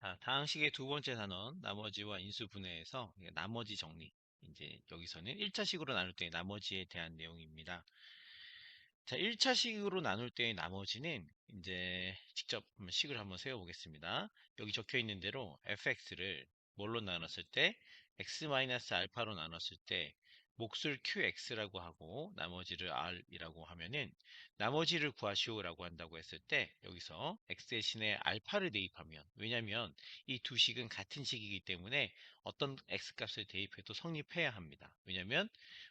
자, 다항식의 두 번째 단원, 나머지와 인수분해에서 나머지 정리. 이제 여기서는 1차식으로 나눌 때 나머지에 대한 내용입니다. 자, 1차식으로 나눌 때의 나머지는 이제 직접 식을 한번 세워보겠습니다. 여기 적혀 있는 대로 fx를 뭘로 나눴을 때 x-알파로 나눴을 때 몫을 qx라고 하고 나머지를 r이라고 하면은 나머지를 구하시오라고 한다고 했을 때 여기서 x 대신에 알파를 대입하면, 왜냐면 이 두 식은 같은 식이기 때문에 어떤 x 값을 대입해도 성립해야 합니다. 왜냐면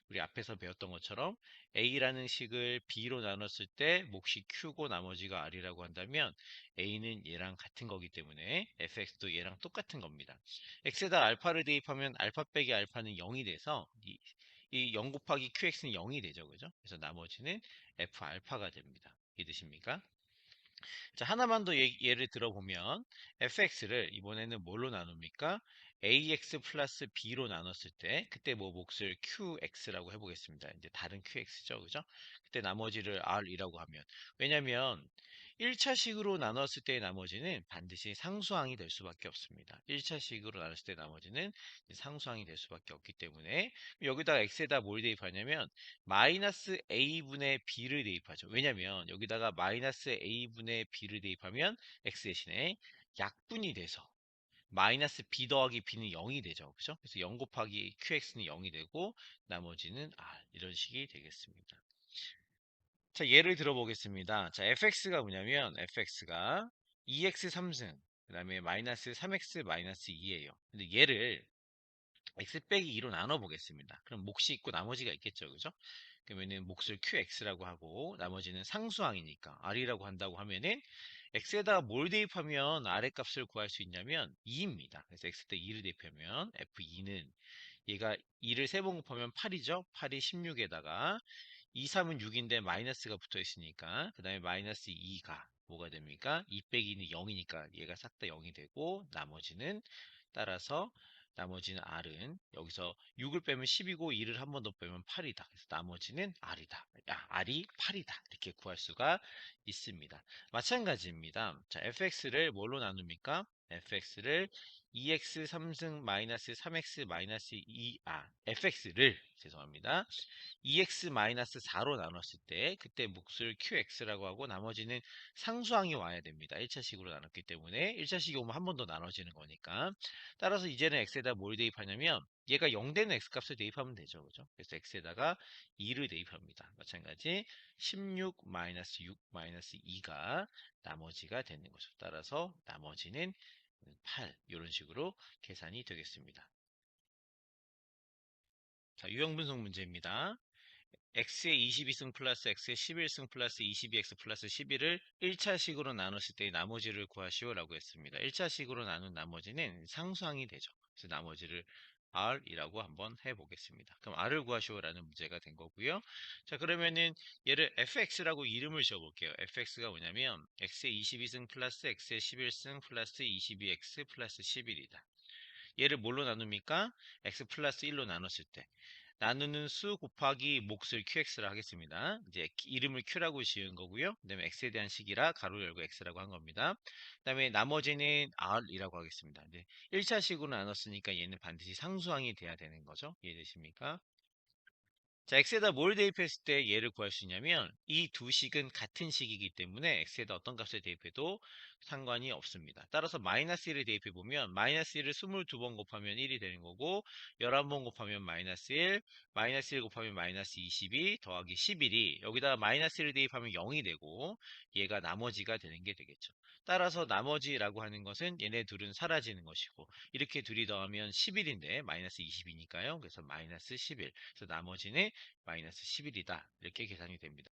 우리 앞에서 배웠던 것처럼 A라는 식을 B로 나눴을 때 몫이 Q고 나머지가 R이라고 한다면 A는 얘랑 같은 거기 때문에 fx도 얘랑 똑같은 겁니다. x에다 알파를 대입하면 알파 빼기 알파는 0이 돼서 이 0 곱하기 qx는 0이 되죠. 그죠? 그래서 나머지는 f 알파가 됩니다. 이해되십니까? 자, 하나만 더 예를 들어보면 fx를 이번에는 뭘로 나눕니까? ax 플러스 b로 나눴을 때 그때 뭐 몫을 qx라고 해보겠습니다. 이제 다른 qx죠. 그죠? 그때 나머지를 r이라고 하면, 왜냐면 1차식으로 나눴을 때의 나머지는 반드시 상수항이 될 수밖에 없습니다. 1차식으로 나눴을 때 나머지는 상수항이 될 수밖에 없기 때문에 여기다가 x에다 뭘 대입하냐면 마이너스 a분의 b를 대입하죠. 왜냐면 여기다가 마이너스 a분의 b를 대입하면 x 대신에 약분이 돼서 마이너스 b 더하기 b는 0이 되죠. 그죠? 그래서 0 곱하기 qx는 0이 되고 나머지는 r, 이런 식이 되겠습니다. 자, 예를 들어보겠습니다. 자, fx가 뭐냐면 fx가 2x 3승 그 다음에 마이너스 3x 마이너스 2예요. 근데 얘를 x 빼기 2로 나눠 보겠습니다. 그럼 몫이 있고 나머지가 있겠죠. 그죠? 그러면은 몫을 qx라고 하고 나머지는 상수항이니까 r이라고 한다고 하면은 x에다가 뭘 대입하면 r의 값을 구할 수 있냐면 2입니다. 그래서 x 때 2를 대입하면 f2는 얘가 2를 3번 곱하면 8이죠. 8이 16에다가 2, 3은 6인데 마이너스가 붙어 있으니까 그 다음에 마이너스 2가 뭐가 됩니까? 2 빼기 2는 0이니까 얘가 싹 다 0이 되고 나머지는 따라서 나머지는 r은 여기서 6을 빼면 10이고 2를 한 번 더 빼면 8이다. 그래서 나머지는 r이다. r이 8이다. 이렇게 구할 수가 있습니다. 마찬가지입니다. 자, fx를 뭘로 나눕니까? fx를 2x 3승 마이너스 3x 마이너스 2, fx를 죄송합니다. 2x-4로 나눴을 때 그때 몫을 qx라고 하고 나머지는 상수항이 와야 됩니다. 1차식으로 나눴기 때문에 1차식이 오면 한 번 더 나눠지는 거니까. 따라서 이제는 x에다 뭘 대입하냐면 얘가 0 되는 x값을 대입하면 되죠. 그죠? 그래서 x에다가 2를 대입합니다. 마찬가지 16-6-2가 나머지가 되는 거죠. 따라서 나머지는 8, 이런 식으로 계산이 되겠습니다. 자, 유형분석 문제입니다. x의 22승 플러스 x의 11승 플러스 22x 플러스 11을 1차식으로 나눴을 때의 나머지를 구하시오라고 했습니다. 1차식으로 나눈 나머지는 상수항이 되죠. 그래서 나머지를 r이라고 한번 해보겠습니다. 그럼 r을 구하시오라는 문제가 된 거고요. 자, 그러면은 얘를 fx라고 이름을 지어볼게요. fx가 뭐냐면 x의 22승 플러스 x의 11승 플러스 22x 플러스 11이다. 얘를 뭘로 나눕니까? x 플러스 1로 나눴을 때 나누는 수 곱하기 몫을 qx라 하겠습니다. 이제 이름을 q라고 지은 거고요. 그다음에 x에 대한 식이라 가로 열고 x라고 한 겁니다. 그다음에 나머지는 r이라고 하겠습니다. 이제 1차식으로 나눴으니까 얘는 반드시 상수항이 돼야 되는 거죠. 이해되십니까? 자, x에다 뭘 대입했을 때 얘를 구할 수 있냐면 이 두 식은 같은 식이기 때문에 x에다 어떤 값을 대입해도 상관이 없습니다. 따라서 마이너스 1을 대입해 보면 마이너스 1을 22번 곱하면 1이 되는 거고 11번 곱하면 마이너스 1, 마이너스 1 곱하면 마이너스 22 더하기 11이 여기다가 마이너스 1을 대입하면 0이 되고 얘가 나머지가 되는 게 되겠죠. 따라서 나머지라고 하는 것은 얘네 둘은 사라지는 것이고 이렇게 둘이 더하면 11인데 마이너스 20이니까요. 그래서 마이너스 11. 그래서 나머지는 마이너스 11이다. 이렇게 계산이 됩니다.